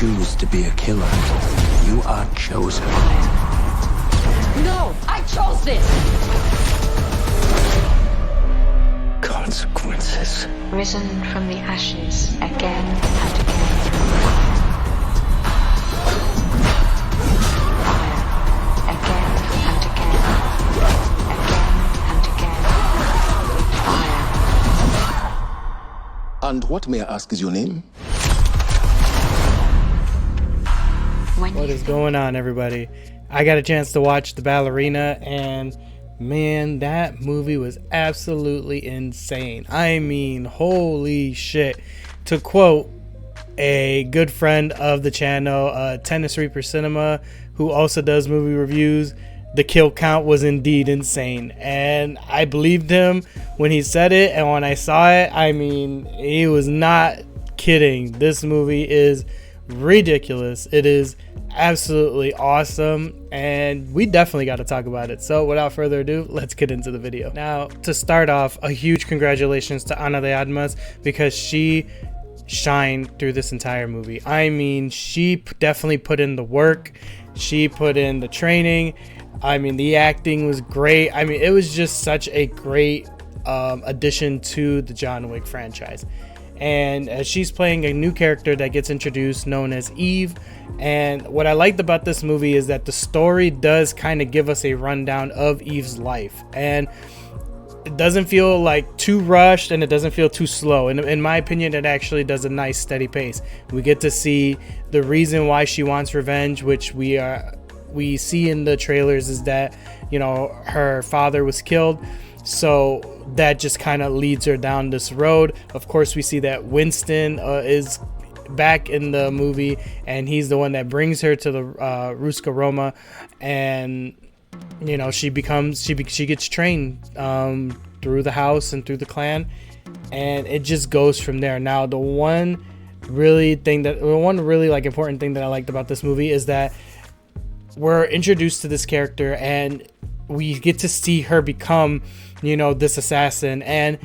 choose to be a killer, you are chosen. No, I chose this! Consequences. Risen from the ashes again and again. Fire. Again and again. Again and again. Fire. And what, may I ask, is your name? What is going on, everybody? I got a chance to watch The Ballerina, and man, that movie was absolutely insane. I mean, holy shit. To quote a good friend of the channel, Tennis Reaper Cinema, who also does movie reviews, the kill count was indeed insane. And I believed him when he said it, and when I saw it, I mean, he was not kidding. This movie is ridiculous. It is absolutely awesome, and we definitely got to talk about it. So without further ado, let's get into the video. Now, to start off, a huge congratulations to Ana de Armas, because she shined through this entire movie. I mean, she definitely put in the work, she put in the training. I mean, the acting was great. I mean, it was just such a great addition to the John Wick franchise. And she's playing a new character that gets introduced, known as Eve. And what I liked about this movie is that the story does kind of give us a rundown of Eve's life, and it doesn't feel like too rushed, and it doesn't feel too slow. And in my opinion, it actually does a nice steady pace. We get to see the reason why she wants revenge, which we see in the trailers, is that, you know, her father was killed. So that just kind of leads her down this road. Of course, we see that Winston is back in the movie, and he's the one that brings her to the Ruska Roma, and you know, she gets trained through the house and through the clan, and it just goes from there. Now, the one really important thing that I liked about this movie is that we're introduced to this character, and we get to see her become, you know, this assassin. And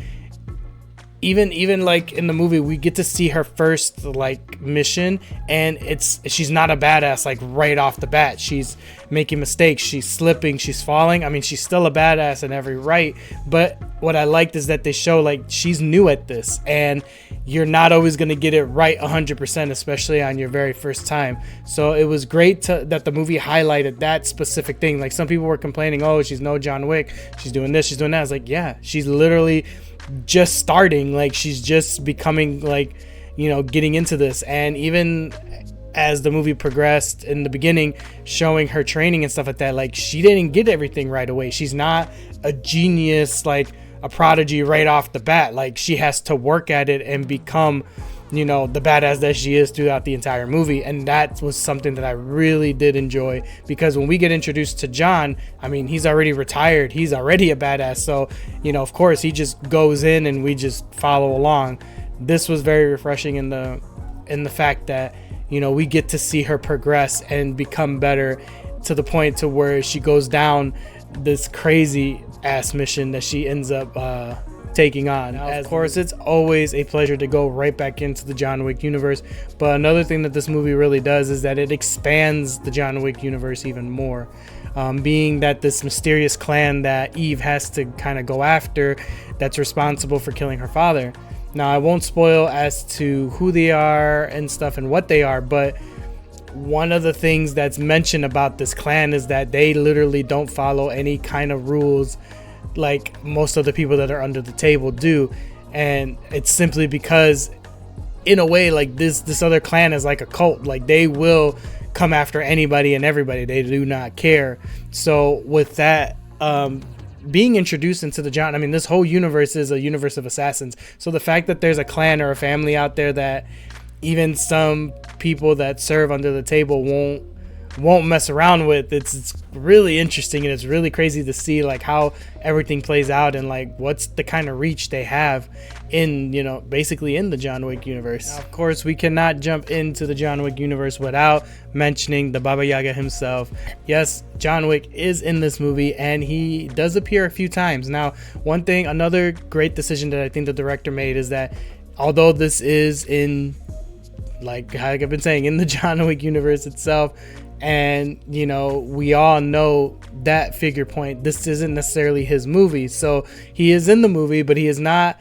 even like in the movie, we get to see her first like mission, and she's not a badass like right off the bat. She's making mistakes, she's slipping, she's falling. I mean, she's still a badass in every right, but what I liked is that they show like she's new at this, and you're not always going to get it right 100%, especially on your very first time. So it was great that the movie highlighted that specific thing. Like, some people were complaining, oh, she's no John Wick, she's doing this, she's doing that. I was like, yeah, she's literally just starting. Like, she's just becoming, like, you know, getting into this. And even as the movie progressed in the beginning, showing her training and stuff like that, like, she didn't get everything right away. She's not a genius, like a prodigy right off the bat. Like, she has to work at it and become, you know, the badass that she is throughout the entire movie. And that was something that I really did enjoy, because when we get introduced to John, I mean, he's already retired, he's already a badass, so, you know, of course he just goes in and we just follow along. This was very refreshing in the fact that, you know, we get to see her progress and become better, to the point to where she goes down this crazy ass mission that she ends up taking on. Now, of course, it's always a pleasure to go right back into the John Wick universe, but another thing that this movie really does is that it expands the John Wick universe even more, being that this mysterious clan that Eve has to kind of go after, that's responsible for killing her father. Now, I won't spoil as to who they are and stuff and what they are, but one of the things that's mentioned about this clan is that they literally don't follow any kind of rules like most of the people that are under the table do. And it's simply because, in a way, like this other clan is like a cult. Like, they will come after anybody and everybody, they do not care. So with that being introduced into the John, I mean, this whole universe is a universe of assassins. So the fact that there's a clan or a family out there that even some people that serve under the table won't mess around with, it's really interesting, and it's really crazy to see like how everything plays out, and like what's the kind of reach they have in, you know, basically in the John Wick universe. Now, of course, we cannot jump into the John Wick universe without mentioning the Baba Yaga himself. Yes, John Wick is in this movie, and he does appear a few times. Now, another great decision that I think the director made is that although this is in like I've been saying, in the John Wick universe itself. And you know, we all know that figure point, this isn't necessarily his movie. So he is in the movie, but he is not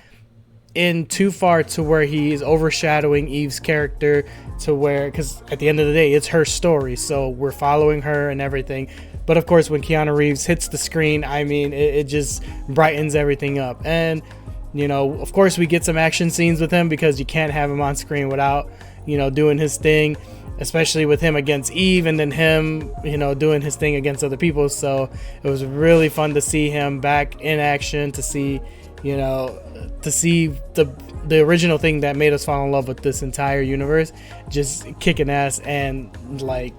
in too far to where he is overshadowing Eve's character, to where, because at the end of the day, it's her story, so we're following her and everything. But of course, when Keanu Reeves hits the screen, I mean, it just brightens everything up. And you know, of course, we get some action scenes with him, because you can't have him on screen without, you know, doing his thing, especially with him against Eve, and then him, you know, doing his thing against other people. So it was really fun to see him back in action, to see, you know, to see the original thing that made us fall in love with this entire universe just kicking ass, and like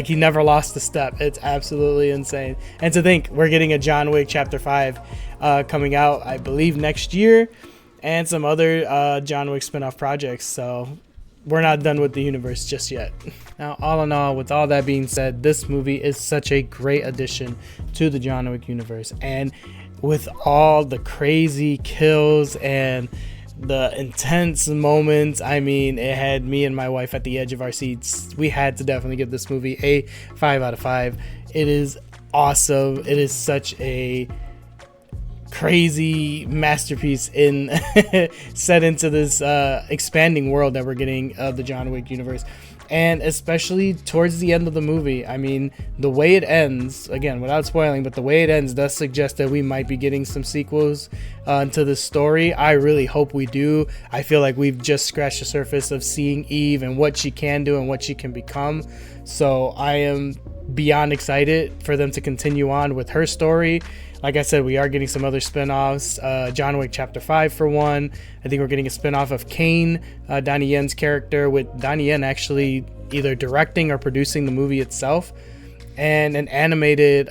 he never lost a step. It's absolutely insane. And to think we're getting a John Wick Chapter 5 coming out, I believe, next year, and some other John Wick spin-off projects. So we're not done with the universe just yet. Now, all in all, with all that being said, this movie is such a great addition to the John Wick universe. And with all the crazy kills and the intense moments, I mean, it had me and my wife at the edge of our seats. We had to definitely give this movie a 5 out of 5. It is awesome. It is such a crazy masterpiece in set into this expanding world that we're getting of the John Wick universe. And especially towards the end of the movie, I mean, the way it ends, again, without spoiling, but the way it ends does suggest that we might be getting some sequels to the story. I really hope we do. I feel like we've just scratched the surface of seeing Eve and what she can do and what she can become. So I am beyond excited for them to continue on with her story. Like I said, we are getting some other spin-offs. John Wick Chapter 5 for one. I think we're getting a spin-off of Kane, Donnie Yen's character, with Donnie Yen actually either directing or producing the movie itself. And an animated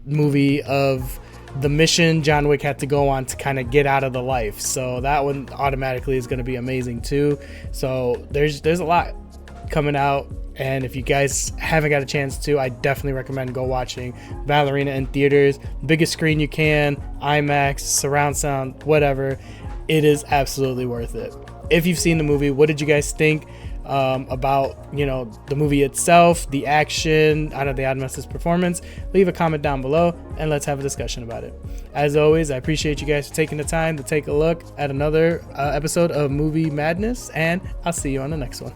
movie of the mission John Wick had to go on to kind of get out of the life. So that one automatically is going to be amazing too. So there's a lot coming out. And if you guys haven't got a chance to, I definitely recommend go watching Ballerina in theaters, biggest screen you can, IMAX, surround sound, whatever. It is absolutely worth it. If you've seen the movie, what did you guys think about, you know, the movie itself, the action, Ana de Armas' performance? Leave a comment down below and let's have a discussion about it. As always, I appreciate you guys for taking the time to take a look at another episode of Movie Madness, and I'll see you on the next one.